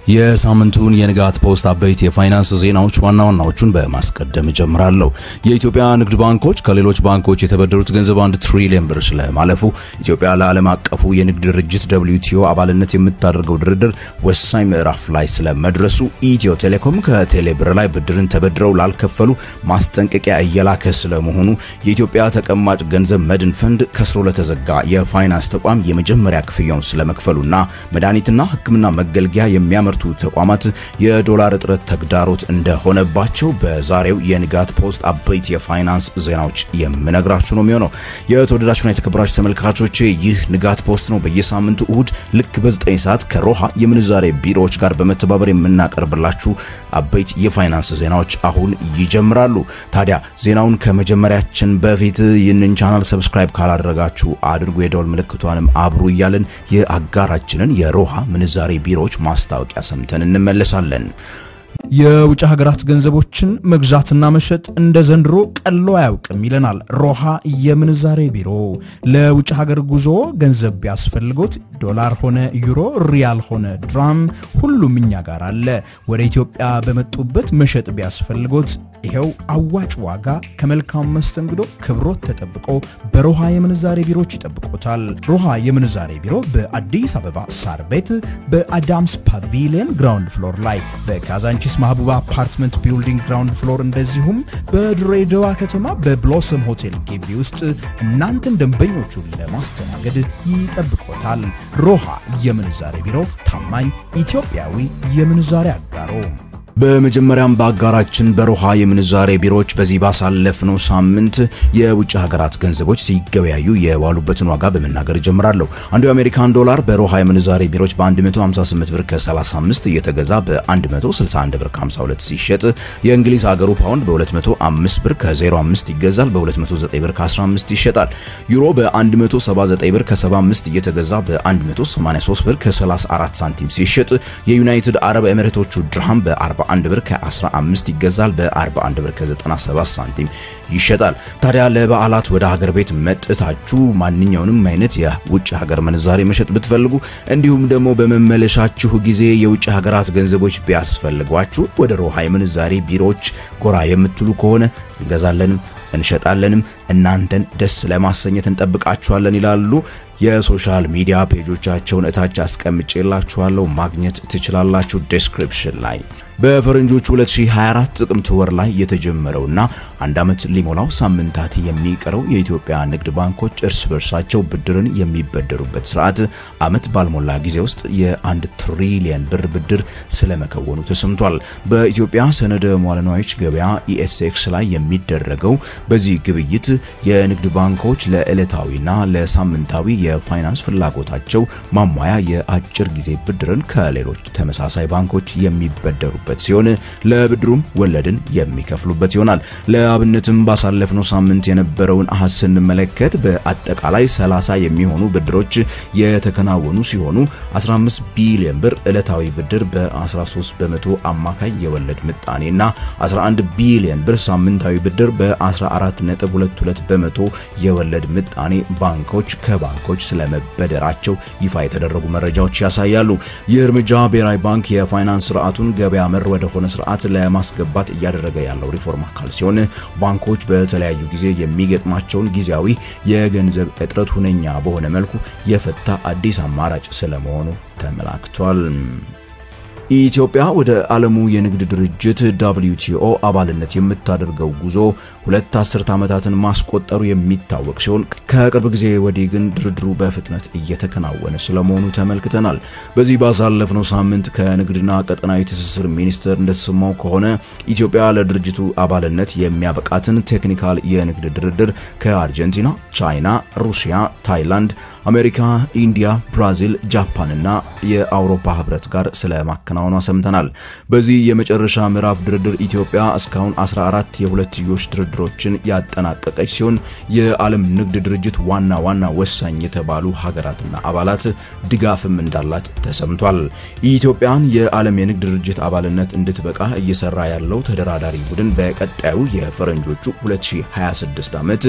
የሳምንቱን የንጋት ፖስት አበይት የፋይናንስ ዜናዎች ዋናዎቹን በማስቀደም ጀምራለሁ። የኢትዮጵያ ንግድ ባንኮች ከሌሎች ባንኮች የተበደሩት ገንዘብ 1 ትሪሊየን ብር ስለማለፉ፣ ኢትዮጵያ ለዓለም አቀፉ የንግድ ድርጅት WTO አባልነት የምታደርገው ድርድር ወሳኝ ምዕራፍ ላይ ስለመድረሱ፣ ኢትዮ ቴሌኮም ከቴሌ ብር ላይ ብድርን ተበድረው ላልከፈሉ ማስጠንቀቂያ እየላከ ስለመሆኑ፣ የኢትዮጵያ ተቀማጭ ገንዘብ መድን ፈንድ ከስሮ ለተዘጋ የፋይናንስ ተቋም የመጀመሪያ ክፍያውን ስለመክፈሉና መድኃኒትና ሕክምና መገልገያ የሚያመርቱ ተቋማት የዶላር እጥረት ተግዳሮት እንደሆነባቸው በዛሬው የንጋት ፖስት አበይት የፋይናንስ ዜናዎች የምነግራችሁ ነው የሚሆነው። የተወደዳችሁና የተከበራችሁ ተመልካቾቼ ይህ ንጋት ፖስት ነው። በየሳምንቱ እሁድ ልክ በ9 ሰዓት ከሮሃ የምንዛሬ ቢሮዎች ጋር በመተባበር የምናቀርብላችሁ አበይት የፋይናንስ ዜናዎች አሁን ይጀምራሉ። ታዲያ ዜናውን ከመጀመሪያችን በፊት ይህንን ቻናል ሰብስክራይብ ካላደረጋችሁ አድርጉ፣ የደወል ምልክቷንም አብሩ እያልን የአጋራችንን የሮሃ ምንዛሬ ቢሮዎች ማስታወቂያ ሰምተን እንመለሳለን። የውጭ ሀገራት ገንዘቦችን መግዛትና መሸጥ እንደ ዘንድሮ ቀሎ አያውቅም ይለናል ሮሃ የምንዛሬ ቢሮ። ለውጭ ሀገር ጉዞ ገንዘብ ቢያስፈልጎት ዶላር ሆነ ዩሮ፣ ሪያል ሆነ ድራም ሁሉም እኛ ጋር አለ። ወደ ኢትዮጵያ በመጡበት መሸጥ ቢያስፈልጎት ይሄው አዋጭ ዋጋ ከመልካም መስተንግዶ ክብሮት ተጠብቆ በሮሃ የምንዛሬ ቢሮዎች ይጠብቆታል። ሮሃ የምንዛሬ ቢሮ በአዲስ አበባ ሳር ቤት በአዳምስ ፓቪሊየን ግራውንድ ፍሎር ላይ፣ በካዛንቺስ ማህቡባ አፓርትመንት ቢልዲንግ ግራውንድ ፍሎር፣ እንደዚሁም በድሬዳዋ ከተማ በብሎሰም ሆቴል ግቢ ውስጥ እናንተን ደንበኞቹን ለማስተናገድ ይጠብቆታል። ሮሃ የምንዛሬ ቢሮ ታማኝ ኢትዮጵያዊ የምንዛሬ አጋሮ። በመጀመሪያም በአጋራችን በሮሃ የምንዛሬ ቢሮዎች በዚህ ባሳለፍነው ሳምንት የውጭ ሀገራት ገንዘቦች ሲገበያዩ የዋሉበትን ዋጋ በመናገር ጀምራለሁ። አንዱ የአሜሪካን ዶላር በሮሃ የምንዛሬ ቢሮዎች በ158 ብር ከ35 እየተገዛ በ161 ብር ከ52 ሲሸጥ፣ የእንግሊዝ ሀገሩ ፓውንድ በ205 ብር ከ05 ይገዛል፣ በ209 ብር ከ15 ይሸጣል። ዩሮ በ179 ብር ከ75 እየተገዛ በ183 ብር ከ34 ሳንቲም ሲሸጥ፣ የዩናይትድ አረብ ኤሚሬቶቹ ድርሃም በ41 ብር ከ15 ይገዛል፣ በ41 ብር ከ97 ሳንቲም ይሸጣል። ታዲያ ለበዓላት ወደ ሀገር ቤት መጥታችሁ ማንኛውንም አይነት የውጭ ሀገር ምንዛሬ መሸጥ ብትፈልጉ፣ እንዲሁም ደግሞ በመመለሻችሁ ጊዜ የውጭ ሀገራት ገንዘቦች ቢያስፈልጓችሁ ወደ ሮሃ የምንዛሬ ቢሮዎች ጎራ የምትሉ ከሆነ እንገዛለንም እንሸጣለንም እናንተን ደስ ለማሰኘት እንጠብቃችኋለን ይላሉ። የሶሻል ሚዲያ ፔጆቻቸውን እታች አስቀምጬላችኋለሁ፣ ማግኘት ትችላላችሁ ዲስክሪፕሽን ላይ። በፈረንጆቹ 2024 ጥቅምት ወር ላይ የተጀመረውና አንድ አመት ሊሞላው ሳምንታት የሚቀረው የኢትዮጵያ ንግድ ባንኮች እርስ በርሳቸው ብድርን የሚበደሩበት ስርዓት አመት ባልሞላ ጊዜ ውስጥ የ1 ትሪሊየን ብር ብድር ስለመከወኑ ተሰምቷል። በኢትዮጵያ ሰነደ ሙዓለ ንዋዮች ገበያ ESX ላይ የሚደረገው በዚህ ግብይት የንግድ ባንኮች ለዕለታዊና ለሳምንታዊ የፋይናንስ ፍላጎታቸው ማሟያ የአጭር ጊዜ ብድርን ከሌሎች ተመሳሳይ ባንኮች የሚበደሩበት ሲሆን ለብድሩም ወለድን የሚከፍሉበት ይሆናል። ለአብነትም ባሳለፍነው ሳምንት የነበረውን አሃዝ ስንመለከት በአጠቃላይ 30 የሚሆኑ ብድሮች የተከናወኑ ሲሆኑ 15 ቢሊዮን ብር ዕለታዊ ብድር በ13 በመቶ አማካይ የወለድ ምጣኔና 11 ቢሊዮን ብር ሳምንታዊ ብድር በ14.22 በመቶ የወለድ ምጣኔ ባንኮች ከባንኮች ስለመበደራቸው ይፋ የተደረጉ መረጃዎች ያሳያሉ። ይህ እርምጃ ብሔራዊ ባንክ የፋይናንስ ስርዓቱን ገበያ መር ወደ ሆነ ስርዓት ለማስገባት እያደረገ ያለው ሪፎርም አካል ሲሆን ባንኮች በተለያዩ ጊዜ የሚገጥማቸውን ጊዜያዊ የገንዘብ እጥረት ሁነኛ በሆነ መልኩ የፈታ አዲስ አማራጭ ስለመሆኑ ተመላክቷል። ኢትዮጵያ ወደ ዓለሙ የንግድ ድርጅት WTO አባልነት የምታደርገው ጉዞ 2 አስርት ዓመታትን ማስቆጠሩ የሚታወቅ ሲሆን ከቅርብ ጊዜ ወዲህ ግን ድርድሩ በፍጥነት እየተከናወነ ስለመሆኑ ተመልክተናል። በዚህ ባሳለፍነው ሳምንት ከንግድና ቀጠናዊ ትስስር ሚኒስቴር እንደተሰማው ከሆነ ኢትዮጵያ ለድርጅቱ አባልነት የሚያበቃትን ቴክኒካል የንግድ ድርድር ከአርጀንቲና፣ ቻይና፣ ሩሲያ፣ ታይላንድ፣ አሜሪካ፣ ኢንዲያ፣ ብራዚል፣ ጃፓንና የአውሮፓ ህብረት ጋር ስለማከናወኗ ሰምተናል። በዚህ የመጨረሻ ምዕራፍ ድርድር ኢትዮጵያ እስካሁን 14 የሁለትዮሽ ድርድሮችን ያጠናቀቀች ሲሆን የዓለም ንግድ ድርጅት ዋና ወሳኝ የተባሉ ሀገራትና አባላት ድጋፍም እንዳላት ተሰምቷል። ኢትዮጵያን የዓለም የንግድ ድርጅት አባልነት እንድትበቃ እየሰራ ያለው ተደራዳሪ ቡድን በቀጣዩ የፈረንጆቹ 2026 ዓመት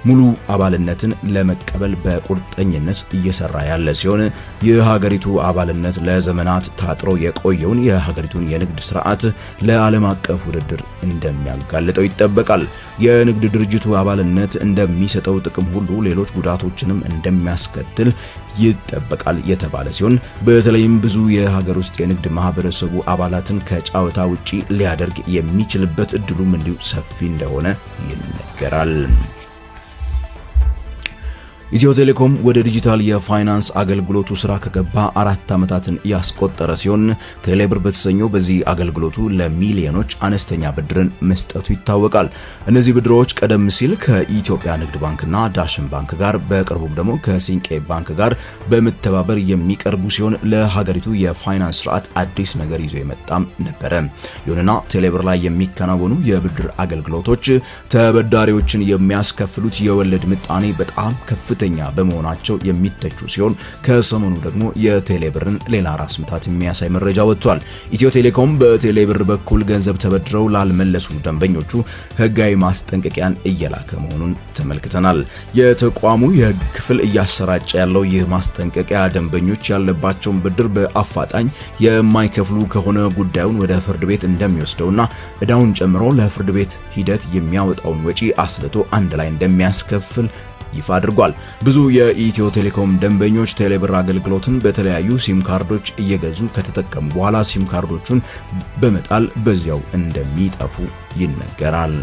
ሙሉ አባልነትን ለመቀበል በቁርጠኝነት እየሰራ ያለ ሲሆን የሀገሪቱ አባልነት ለዘመናት ታጥሮ የቆየ የቆየውን የሀገሪቱን የንግድ ስርዓት ለዓለም አቀፍ ውድድር እንደሚያጋልጠው ይጠበቃል። የንግድ ድርጅቱ አባልነት እንደሚሰጠው ጥቅም ሁሉ ሌሎች ጉዳቶችንም እንደሚያስከትል ይጠበቃል የተባለ ሲሆን በተለይም ብዙ የሀገር ውስጥ የንግድ ማህበረሰቡ አባላትን ከጫወታ ውጪ ሊያደርግ የሚችልበት እድሉም እንዲሁ ሰፊ እንደሆነ ይነገራል። ኢትዮ ቴሌኮም ወደ ዲጂታል የፋይናንስ አገልግሎቱ ስራ ከገባ 4 ዓመታትን ያስቆጠረ ሲሆን ቴሌብር በተሰኘው በዚህ አገልግሎቱ ለሚሊዮኖች አነስተኛ ብድርን መስጠቱ ይታወቃል። እነዚህ ብድሮች ቀደም ሲል ከኢትዮጵያ ንግድ ባንክና ዳሽን ባንክ ጋር በቅርቡም ደግሞ ከሲንቄ ባንክ ጋር በመተባበር የሚቀርቡ ሲሆን ለሀገሪቱ የፋይናንስ ስርዓት አዲስ ነገር ይዞ የመጣም ነበረ። ይሁንና ቴሌብር ላይ የሚከናወኑ የብድር አገልግሎቶች ተበዳሪዎችን የሚያስከፍሉት የወለድ ምጣኔ በጣም ከፍተኛ በመሆናቸው የሚተቹ ሲሆን ከሰሞኑ ደግሞ የቴሌብርን ሌላ ራስ ምታት የሚያሳይ መረጃ ወጥቷል። ኢትዮ ቴሌኮም በቴሌብር በኩል ገንዘብ ተበድረው ላልመለሱ ደንበኞቹ ህጋዊ ማስጠንቀቂያን እየላከ መሆኑን ተመልክተናል። የተቋሙ የህግ ክፍል እያሰራጨ ያለው ይህ ማስጠንቀቂያ ደንበኞች ያለባቸውን ብድር በአፋጣኝ የማይከፍሉ ከሆነ ጉዳዩን ወደ ፍርድ ቤት እንደሚወስደውና እዳውን ጨምሮ ለፍርድ ቤት ሂደት የሚያወጣውን ወጪ አስልቶ አንድ ላይ እንደሚያስከፍል ይፋ አድርጓል። ብዙ የኢትዮ ቴሌኮም ደንበኞች ቴሌብር አገልግሎትን በተለያዩ ሲም ካርዶች እየገዙ ከተጠቀሙ በኋላ ሲም ካርዶቹን በመጣል በዚያው እንደሚጠፉ ይነገራል።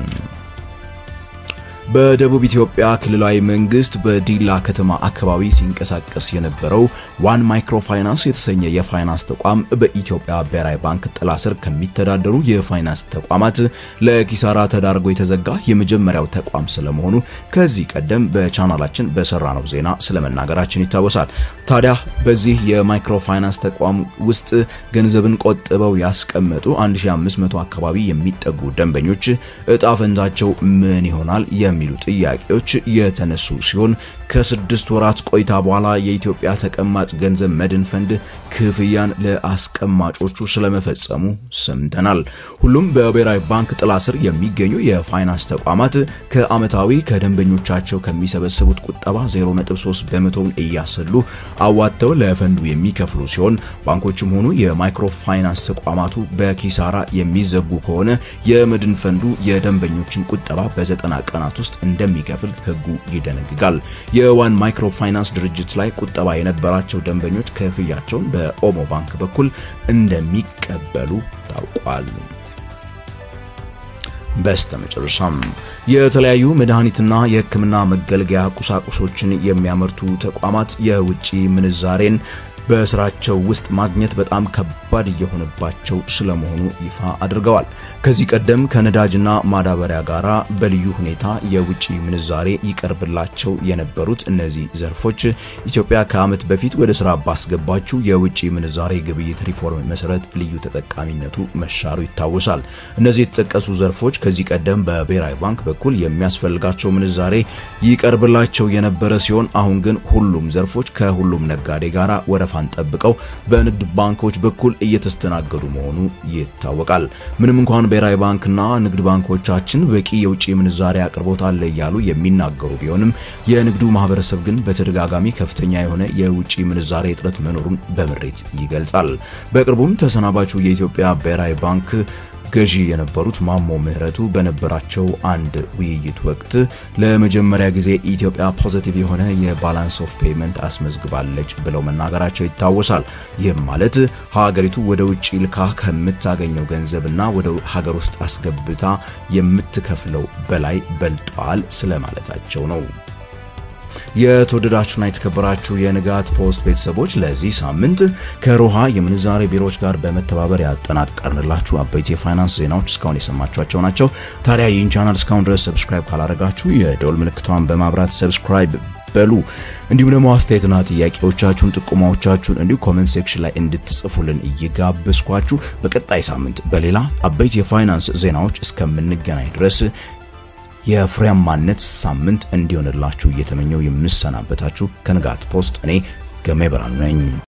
በደቡብ ኢትዮጵያ ክልላዊ መንግስት በዲላ ከተማ አካባቢ ሲንቀሳቀስ የነበረው ዋን ማይክሮ ፋይናንስ የተሰኘ የፋይናንስ ተቋም በኢትዮጵያ ብሔራዊ ባንክ ጥላ ስር ከሚተዳደሩ የፋይናንስ ተቋማት ለኪሳራ ተዳርጎ የተዘጋ የመጀመሪያው ተቋም ስለመሆኑ ከዚህ ቀደም በቻናላችን በሰራነው ዜና ስለመናገራችን ይታወሳል። ታዲያ በዚህ የማይክሮ ፋይናንስ ተቋም ውስጥ ገንዘብን ቆጥበው ያስቀመጡ 1500 አካባቢ የሚጠጉ ደንበኞች እጣ ፈንታቸው ምን ይሆናል የሚሉ ጥያቄዎች የተነሱ ሲሆን ከ6 ወራት ቆይታ በኋላ የኢትዮጵያ ተቀማጭ ገንዘብ መድን ፈንድ ክፍያን ለአስቀማጮቹ ስለመፈጸሙ ሰምተናል። ሁሉም በብሔራዊ ባንክ ጥላ ስር የሚገኙ የፋይናንስ ተቋማት ከአመታዊ ከደንበኞቻቸው ከሚሰበስቡት ቁጠባ 0.3% እያሰሉ አዋጥተው ለፈንዱ የሚከፍሉ ሲሆን ባንኮችም ሆኑ የማይክሮ ፋይናንስ ተቋማቱ በኪሳራ የሚዘጉ ከሆነ የመድን ፈንዱ የደንበኞችን ቁጠባ በ90 ቀናት ውስጥ እንደሚከፍል ህጉ ይደነግጋል። የዋን ማይክሮ ፋይናንስ ድርጅት ላይ ቁጠባ የነበራቸው ደንበኞች ክፍያቸውን በኦሞ ባንክ በኩል እንደሚቀበሉ ታውቋል። በስተመጨረሻም የተለያዩ መድኃኒትና የህክምና መገልገያ ቁሳቁሶችን የሚያመርቱ ተቋማት የውጪ ምንዛሬን በስራቸው ውስጥ ማግኘት በጣም ከባድ እየሆነባቸው ስለመሆኑ ይፋ አድርገዋል። ከዚህ ቀደም ከነዳጅና ማዳበሪያ ጋራ በልዩ ሁኔታ የውጪ ምንዛሬ ይቀርብላቸው የነበሩት እነዚህ ዘርፎች ኢትዮጵያ ከዓመት በፊት ወደ ስራ ባስገባችው የውጪ ምንዛሬ ግብይት ሪፎርም መሰረት ልዩ ተጠቃሚነቱ መሻሩ ይታወሳል። እነዚህ የተጠቀሱ ዘርፎች ከዚህ ቀደም በብሔራዊ ባንክ በኩል የሚያስፈልጋቸው ምንዛሬ ይቀርብላቸው የነበረ ሲሆን አሁን ግን ሁሉም ዘርፎች ከሁሉም ነጋዴ ጋራ ወረፋን ጠብቀው በንግድ ባንኮች በኩል እየተስተናገዱ መሆኑ ይታወቃል። ምንም እንኳን ብሔራዊ ባንክና ንግድ ባንኮቻችን በቂ የውጪ ምንዛሬ አቅርቦት አለ ያሉ የሚናገሩ ቢሆንም የንግዱ ማህበረሰብ ግን በተደጋጋሚ ከፍተኛ የሆነ የውጪ ምንዛሬ እጥረት መኖሩን በምሬት ይገልጻል። በቅርቡም ተሰናባቹ የኢትዮጵያ ብሔራዊ ባንክ ገዢ የነበሩት ማሞ ምህረቱ በነበራቸው አንድ ውይይት ወቅት ለመጀመሪያ ጊዜ ኢትዮጵያ ፖዚቲቭ የሆነ የባላንስ ኦፍ ፔመንት አስመዝግባለች ብለው መናገራቸው ይታወሳል። ይህም ማለት ሀገሪቱ ወደ ውጪ ልካ ከምታገኘው ገንዘብና ወደ ሀገር ውስጥ አስገብታ የምትከፍለው በላይ በልጧል ስለማለታቸው ነው። የተወደዳችሁና የተከበራችሁ የንጋት ፖስት ቤተሰቦች ለዚህ ሳምንት ከሮሃ የምንዛሬ ቢሮዎች ጋር በመተባበር ያጠናቀርንላችሁ አበይት የፋይናንስ ዜናዎች እስካሁን የሰማችኋቸው ናቸው። ታዲያ ይህን ቻናል እስካሁን ድረስ ሰብስክራይብ ካላደረጋችሁ የደወል ምልክቷን በማብራት ሰብስክራይብ በሉ። እንዲሁም ደግሞ አስተያየትና ጥያቄዎቻችሁን ጥቆማዎቻችሁን እንዲሁ ኮሜንት ሴክሽን ላይ እንድትጽፉልን እየጋበዝኳችሁ በቀጣይ ሳምንት በሌላ አበይት የፋይናንስ ዜናዎች እስከምንገናኝ ድረስ የፍሬያማነት ሳምንት እንዲሆንላችሁ እየተመኘው የምሰናበታችሁ ከንጋት ፖስት እኔ ገሜ ብርሃኑ ነኝ።